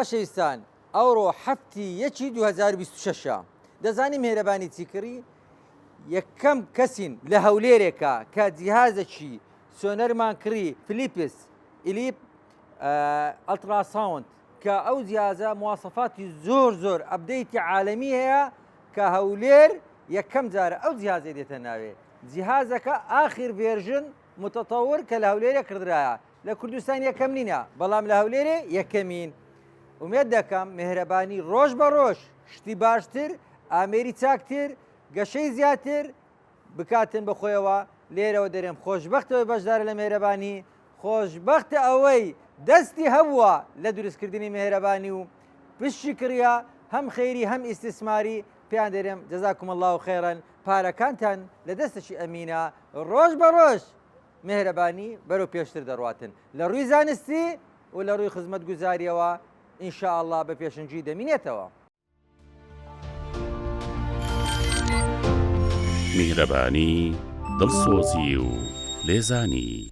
خۆشەویستان ئەوڕۆ هەفتی یەکی 2026 دەزانی مهرەبانی چیکڕی یەکەم کەسین لە هەولێرێکە کە جیهازێکی سۆنەرمان کڕی فلیپس ئیلیپ ئەلتراساوند کە ئەو جیهازە مواسەفاتی زۆر ئەبدەیتی عالەمی هەیە کە هەولێر یەکەم جارە ئەو جیهازە دێتە ناوێ جیهازەکە ئاخر ڤێرژن متەتەور کە لە هەولێرە کردرایە لە کوردستان یەکەم نینە بەڵام لە هەولێرێ یەکەمین ومێد دەکەم مهرەبانی ڕۆژ بە ڕۆژ شتی باشتر ئامێری چاکتر گەشەی زیاتر بکاتن بەخۆیەوە لێرەوە دەرێم خۆشبەختەوەی بەشدارە لە مهرەبانی خۆشبەختە ئەوەی دەستی هەبووە لە دروستکردنی مهرەبانی و پشتی کڕیا هەم خەیری هەم ئیسtismاری پێیان دەرێم جەزاکم الله خێرن پارەکانتان لە دەستەشی ئەمینە ڕۆژ بە ڕۆژ مهرەبانی بەرەو پێشتر دەڕواتن لە ڕووی زانستی و لە ڕووی خزمەت گوزاریەوە ئینشاء الله بە پێشنجی دەمینێتەوە. میهرەبانی دڵسۆزی و لێزانی